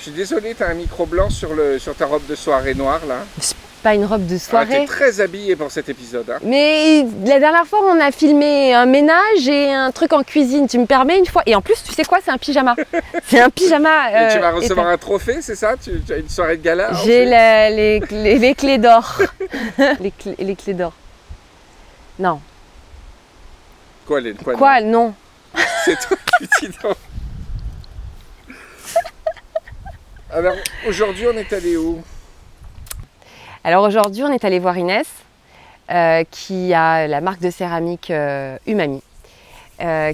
Je suis désolé, tu as un micro blanc sur ta robe de soirée noire là. C'est pas une robe de soirée. Tu es très habillée pour cet épisode. Hein. Mais la dernière fois, on a filmé un ménage et un truc en cuisine. Tu me permets une fois? Et en plus, tu sais quoi? C'est un pyjama. C'est un pyjama. Et tu vas recevoir un trophée, c'est ça? Tu as une soirée de gala? J'ai les clés d'or. les clés d'or. Non. Quoi, non. C'est toi qui dis non. Alors, aujourd'hui, on est allé où? Alors aujourd'hui, on est allé voir Inès, qui a la marque de céramique Umami,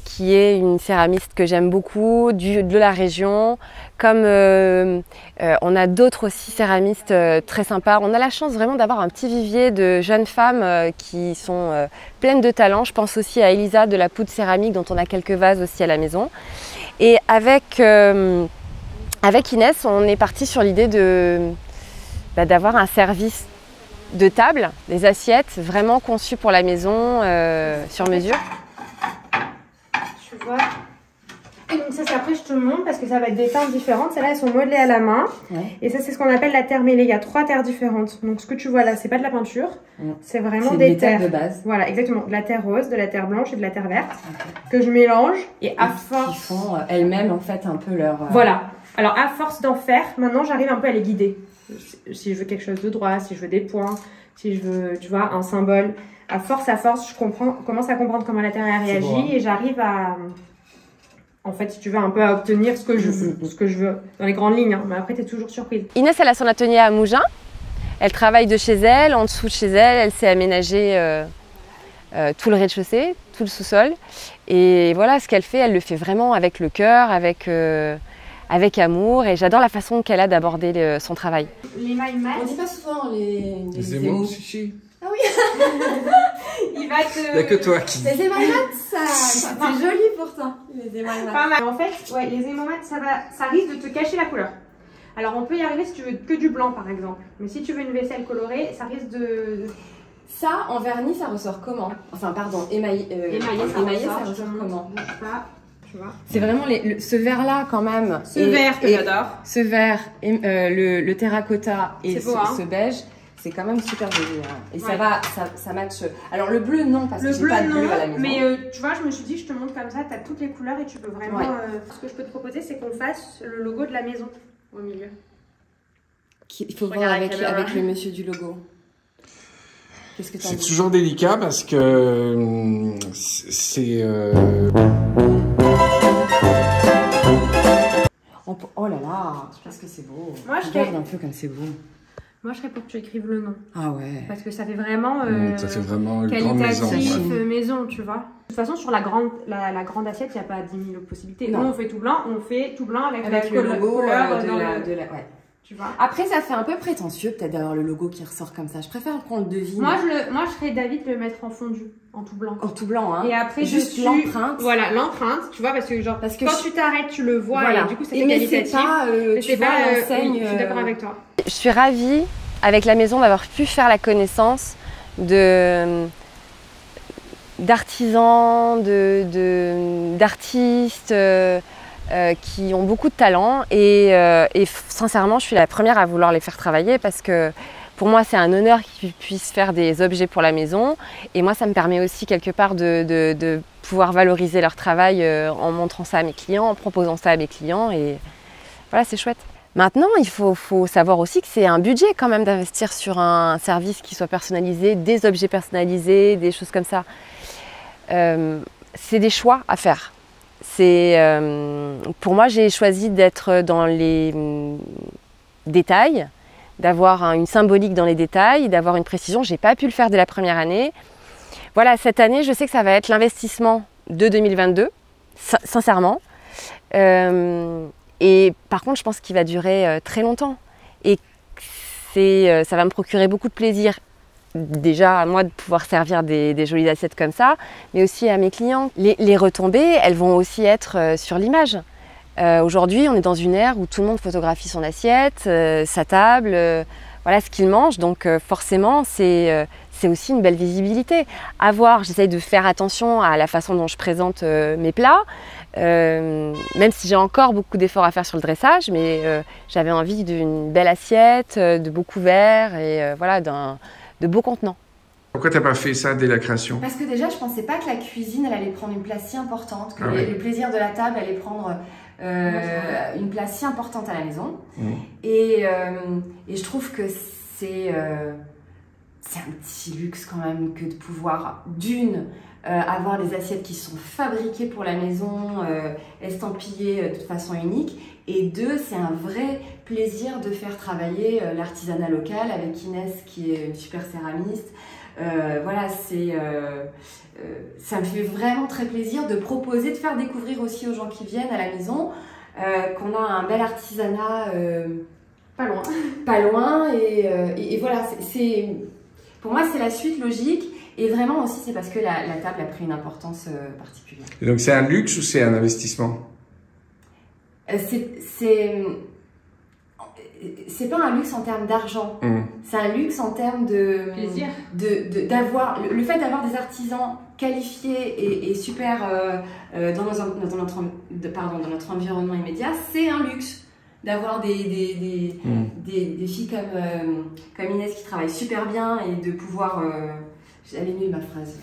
qui est une céramiste que j'aime beaucoup, de la région. Comme on a d'autres aussi céramistes très sympas. On a la chance vraiment d'avoir un petit vivier de jeunes femmes qui sont pleines de talent. Je pense aussi à Elisa de la poudre céramique, dont on a quelques vases aussi à la maison. Et avec Inès, on est parti sur l'idée d'avoir un service de table, des assiettes vraiment conçues pour la maison, sur mesure. Tu vois. Et donc ça, c'est après je te montre parce que ça va être des teintes différentes. Celles-là, elles sont modelées à la main. Ouais. Et ça, c'est ce qu'on appelle la terre mêlée. Il y a 3 terres différentes. Donc ce que tu vois là, c'est pas de la peinture. Ouais. C'est vraiment des terres de base. Voilà, exactement. De la terre rose, de la terre blanche et de la terre verte. Okay. Que je mélange. Et à force... Qui font elles-mêmes en fait un peu leur... Voilà. Alors à force d'en faire, maintenant j'arrive un peu à les guider. Si je veux quelque chose de droit, si je veux des points, si je veux, tu vois, un symbole. À force, je commence à comprendre comment la terre réagit beau, hein. Et j'arrive à... En fait, si tu veux, un peu à obtenir ce que je veux, dans les grandes lignes. Hein. Mais après, tu es toujours surprise. Inès, elle a son atelier à Mougins. Elle travaille de chez elle, en dessous de chez elle. Elle s'est aménagée tout le rez-de-chaussée, tout le sous-sol. Et voilà, ce qu'elle fait, elle le fait vraiment avec le cœur, avec amour. Et j'adore la façon qu'elle a d'aborder son travail. Les mailles mat. On dit pas souvent les émaux, chichi. Ah oui. Il va te... Il n'y a que toi qui... Les émails mat, c'est joli pourtant. Les émails mat. Pas mal. En fait, ouais, les émails mat, ça risque de te cacher la couleur. Alors on peut y arriver si tu veux que du blanc par exemple. Mais si tu veux une vaisselle colorée, ça risque de... Ça, en vernis, ça ressort comment? Enfin, pardon, émaillé, ça ressort comment? C'est vraiment ce vert-là quand même. Ce vert que j'adore. Ce vert, le terracotta et beau, hein. ce beige. C'est quand même super joli. Hein. Et ouais. ça matche. Alors le bleu, non, parce que j'ai pas de bleu à la maison. Mais tu vois, je me suis dit, je te montre comme ça, tu as toutes les couleurs et tu peux vraiment... Ouais. Ce que je peux te proposer, c'est qu'on fasse le logo de la maison au milieu. Il faut voir avec le monsieur du logo. Qu'est-ce que tu en dis? C'est toujours délicat parce que c'est... Oh là là, parce que c'est beau. Moi, regarde un peu comme c'est beau. Moi, je serais pour que tu écrives le nom. Ah ouais. Parce que ça fait vraiment... ça fait vraiment une grande maison. Maison, tu vois. De toute façon, sur la grande assiette, il n'y a pas 10 000 possibilités. Non. Nous, on fait tout blanc avec le logo de la... Ouais. Tu vois. Après, ça fait un peu prétentieux peut-être d'avoir le logo qui ressort comme ça. Je préfère qu'on le devine. Moi, je serais d'avis de le mettre en fondu, en tout blanc. En tout blanc, hein. Et après, juste l'empreinte. Voilà, l'empreinte, tu vois, parce que quand tu t'arrêtes, tu le vois, voilà. Et du coup, c'est qualitatif. Tu vois l'enseigne. Je suis d'accord avec toi. Je suis ravie, avec la maison, d'avoir pu faire la connaissance d'artisans, d'artistes, qui ont beaucoup de talent et sincèrement, je suis la première à vouloir les faire travailler parce que pour moi, c'est un honneur qu'ils puissent faire des objets pour la maison et moi, ça me permet aussi quelque part de pouvoir valoriser leur travail en montrant ça à mes clients, en proposant ça à mes clients et voilà, c'est chouette. Maintenant, il faut savoir aussi que c'est un budget quand même d'investir sur un service qui soit personnalisé, des objets personnalisés, des choses comme ça. C'est des choix à faire. Pour moi, j'ai choisi d'être dans les détails, d'avoir une symbolique dans les détails, d'avoir une précision. Je n'ai pas pu le faire dès la première année. Voilà, cette année, je sais que ça va être l'investissement de 2022, sincèrement. Et par contre, je pense qu'il va durer très longtemps. Et ça va me procurer beaucoup de plaisir. Déjà à moi de pouvoir servir des jolies assiettes comme ça, mais aussi à mes clients. Les retombées, elles vont aussi être sur l'image. Aujourd'hui, on est dans une ère où tout le monde photographie son assiette, sa table, voilà ce qu'il mange. Donc forcément, c'est aussi une belle visibilité. J'essaye de faire attention à la façon dont je présente mes plats. même si j'ai encore beaucoup d'efforts à faire sur le dressage, mais j'avais envie d'une belle assiette, de beaux couverts et voilà, de beaux contenants. Pourquoi tu n'as pas fait ça dès la création? Parce que déjà, je pensais pas que la cuisine, elle allait prendre une place si importante, que le plaisir de la table allait prendre une place si importante à la maison. Et je trouve que c'est un petit luxe quand même que de pouvoir, avoir des assiettes qui sont fabriquées pour la maison, estampillées de façon unique. Et deux, c'est un vrai plaisir de faire travailler l'artisanat local avec Inès qui est une super céramiste. Voilà, ça me fait vraiment très plaisir de proposer, de faire découvrir aussi aux gens qui viennent à la maison qu'on a un bel artisanat pas loin et voilà, pour moi c'est la suite logique et vraiment aussi c'est parce que la table a pris une importance particulière. Et donc c'est un luxe ou c'est un investissement? C'est pas un luxe en termes d'argent, c'est un luxe en termes de plaisir. Le fait d'avoir des artisans qualifiés et super dans notre environnement immédiat, c'est un luxe. D'avoir des filles comme Inès qui travaillent super bien et de pouvoir... Elle est nulle ma phrase.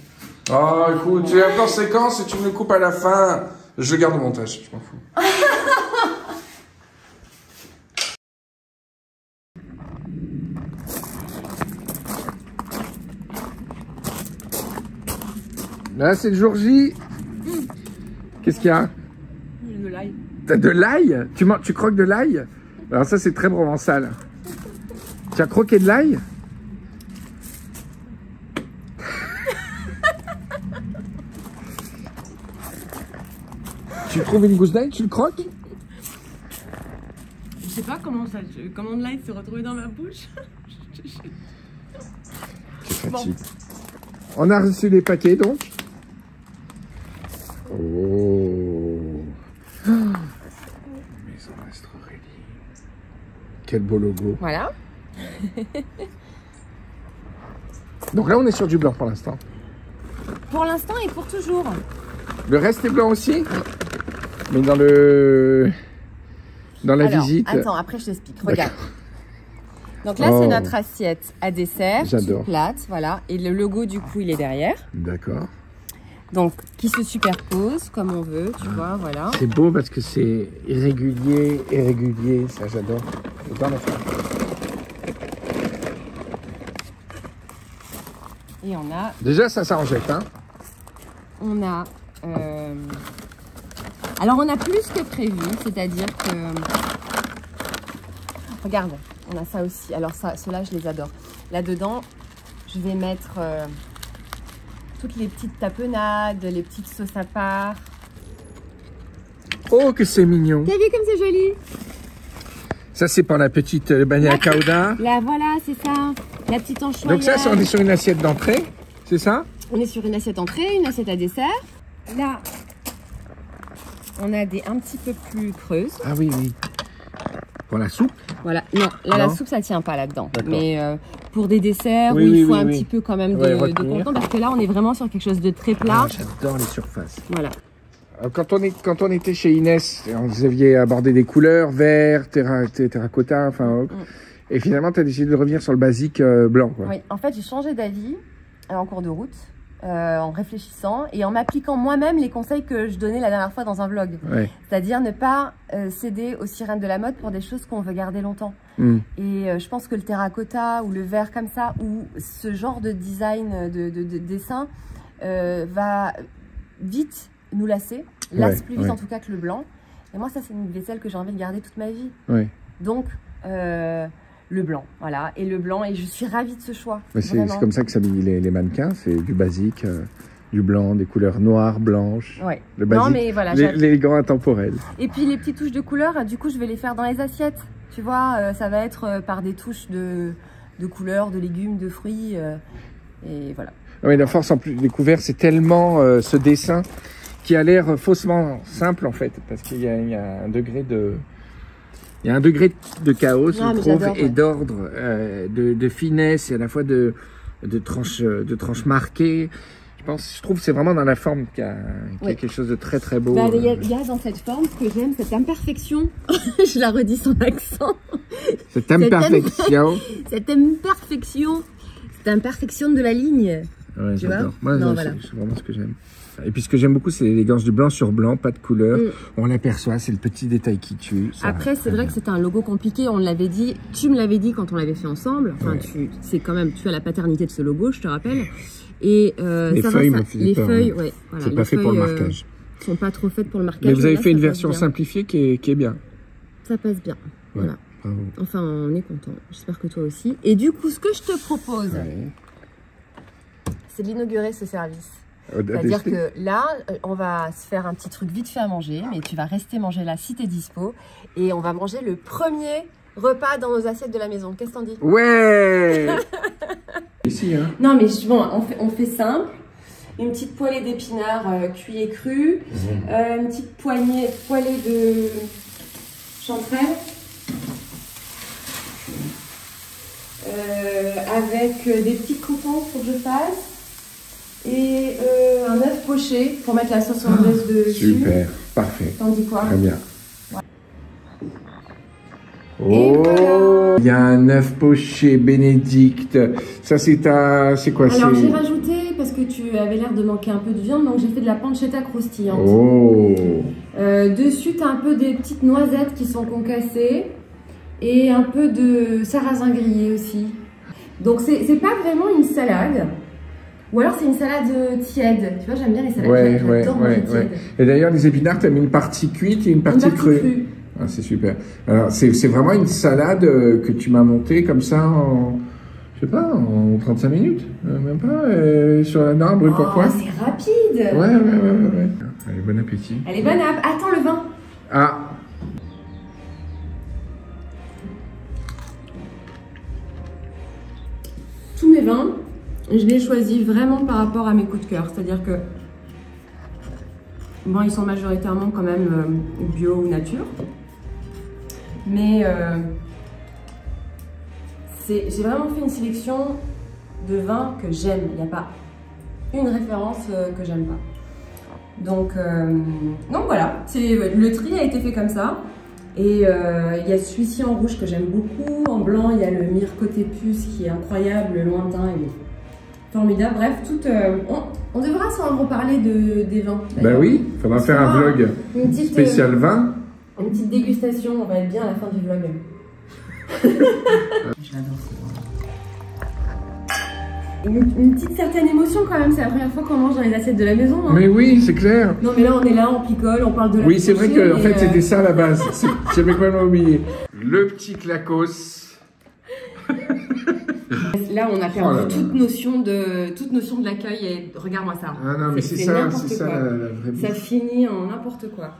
Oh écoute, tu es en séquence et tu me le coupes à la fin. Je le garde au montage, je m'en fous. Là, c'est le jour J. Qu'est-ce qu'il y a? De l'ail. T'as de l'ail? Tu croques de l'ail? Alors ça, c'est très provençal. Tu as croqué de l'ail? Tu trouves une gousse d'ail, tu le croques? Je sais pas comment de l'ail s'est retrouvé dans ma bouche. Bon. On a reçu les paquets donc. Oh. Maison Astrorelli. Quel beau logo. Voilà. Donc là on est sur du blanc pour l'instant. Pour l'instant et pour toujours. Le reste est blanc aussi? Mais dans la visite. Attends, après je t'explique. Regarde. Donc là, c'est notre assiette à dessert, toute plate, voilà. Et le logo, du coup, il est derrière. D'accord. Donc, qui se superpose comme on veut, tu vois, voilà. C'est beau parce que c'est irrégulier, ça j'adore. J'adore la faire. Et on a... Déjà, ça s'en jette, hein? On a... Alors, on a plus que prévu, c'est-à-dire que... Regarde. On a ça aussi. Alors ceux-là, je les adore. Là-dedans, je vais mettre toutes les petites tapenades, les petites sauces à part. Oh, que c'est mignon. T'as vu comme c'est joli? Ça, c'est pour la petite bagna cauda. Là, voilà, c'est ça. La petite anchoisse. Donc ça, on est sur une assiette d'entrée, c'est ça? On est sur une assiette entrée, une assiette à dessert. Là, on a un petit peu plus creuses. Ah oui, oui. Pour la soupe? Voilà, non, là la soupe ça tient pas là-dedans. Mais pour des desserts où il faut un petit peu quand même de contenant, parce que là on est vraiment sur quelque chose de très plat. Ah, j'adore les surfaces. Voilà. Quand on était chez Inès, vous aviez abordé des couleurs, vert, terracotta, enfin. Et finalement tu as décidé de revenir sur le basique blanc, quoi. Oui, en fait j'ai changé d'avis en cours de route. En réfléchissant et en m'appliquant moi-même les conseils que je donnais la dernière fois dans un vlog. Ouais. C'est-à-dire ne pas céder aux sirènes de la mode pour des choses qu'on veut garder longtemps. Et je pense que le terracotta ou le vert comme ça, ou ce genre de design de dessin va vite nous lasser. Lasse plus vite en tout cas que le blanc. Et moi ça c'est une vaisselle que j'ai envie de garder toute ma vie. Ouais. Donc... le blanc, voilà, et le blanc, et je suis ravie de ce choix. C'est comme ça que s'habillent les mannequins, c'est du basique, du blanc, des couleurs noires, blanches, le basique, non, mais voilà, l'élégant intemporel. Et puis les petites touches de couleurs, du coup je vais les faire dans les assiettes, tu vois, ça va être par des touches de couleurs, de légumes, de fruits, et voilà. Oui, la force en plus des couverts, c'est tellement ce dessin qui a l'air faussement simple en fait, parce qu'il y a un degré de... Il y a un degré de chaos, je trouve, et d'ordre, de finesse, et à la fois de tranches marquées. Je trouve que c'est vraiment dans la forme qu'il y a quelque chose de très très beau. Il y a dans cette forme ce que j'aime, cette imperfection. Je la redis sans accent. Cette imperfection. Cette imperfection de la ligne. Ouais, j'adore. Moi, c'est vraiment ce que j'aime. Et puis ce que j'aime beaucoup, c'est l'élégance du blanc sur blanc, pas de couleur. On l'aperçoit, c'est le petit détail qui tue. Après, c'est vrai que c'était un logo compliqué, on l'avait dit. Tu me l'avais dit quand on l'avait fait ensemble. Enfin, c'est quand même, tu as la paternité de ce logo, je te rappelle. Et les feuilles, les feuilles, ouais. Voilà, c'est pas fait pour le marquage. Sont pas trop faites pour le marquage. Mais vous avez fait une version simplifiée qui est bien. Ça passe bien. Ouais, voilà. bravo. Enfin, on est content. J'espère que toi aussi. Et du coup, ce que je te propose, c'est d'inaugurer ce service. C'est-à-dire que là, on va se faire un petit truc vite fait à manger, mais tu vas rester manger là si t'es dispo. Et on va manger le premier repas dans nos assiettes de la maison. Qu'est-ce que t'en dis? Ouais. Ici, hein. Non, mais bon, on fait simple. Une petite poêlée d'épinards cuits et crus. Une petite poêlée de chanterelle. Avec des petites croûtons pour que je fasse. Et un œuf poché pour mettre la sauce anglaise dessus. Super, parfait. T'en dis quoi? Très bien. Ouais. Oh, voilà. Il y a un œuf poché Bénédicte. Ça, c'est quoi? Alors, j'ai rajouté, parce que tu avais l'air de manquer un peu de viande, donc j'ai fait de la pancetta croustillante. Oh. Dessus, tu as un peu des petites noisettes qui sont concassées et un peu de sarrasin grillé aussi. Donc, c'est pas vraiment une salade. Ou alors c'est une salade tiède. Tu vois, j'aime bien les salades tièdes. J'adore manger tiède. Et d'ailleurs, les épinards, tu as mis une partie cuite et une partie crue. Ah, c'est super. Alors, c'est vraiment une salade que tu m'as montée comme ça en, je sais pas, en 35 minutes. Même pas, sur la nappe, brûle pourquoi. C'est rapide. Ouais. Allez, bon appétit. Allez, bon appétit. Attends, le vin. Ah. Tous mes vins, je les choisis vraiment par rapport à mes coups de cœur. C'est-à-dire que, bon, ils sont majoritairement quand même bio ou nature. Mais j'ai vraiment fait une sélection de vins que j'aime. Il n'y a pas une référence que j'aime pas. Donc voilà, le tri a été fait comme ça. Et il y a celui-ci en rouge que j'aime beaucoup. En blanc, il y a le Mire côté puce qui est incroyable, le lointain, il est formidable. Bref, on devra s'en reparler des vins. Bah oui, il faudra faire un vlog spécial vin. Une petite dégustation, on va être bien à la fin du vlog. J'adore ça. Une petite certaine émotion quand même, c'est la première fois qu'on mange dans les assiettes de la maison. Hein. Mais oui, c'est clair. Non mais là on est là, on picole, on parle de la Oui, c'est vrai que en fait c'était ça à la base. J'avais complètement oublié. Le petit clacos. Là on a perdu toute notion de l'accueil et regarde-moi ça. Ah non mais c'est ça la vraie. Ça finit en n'importe quoi.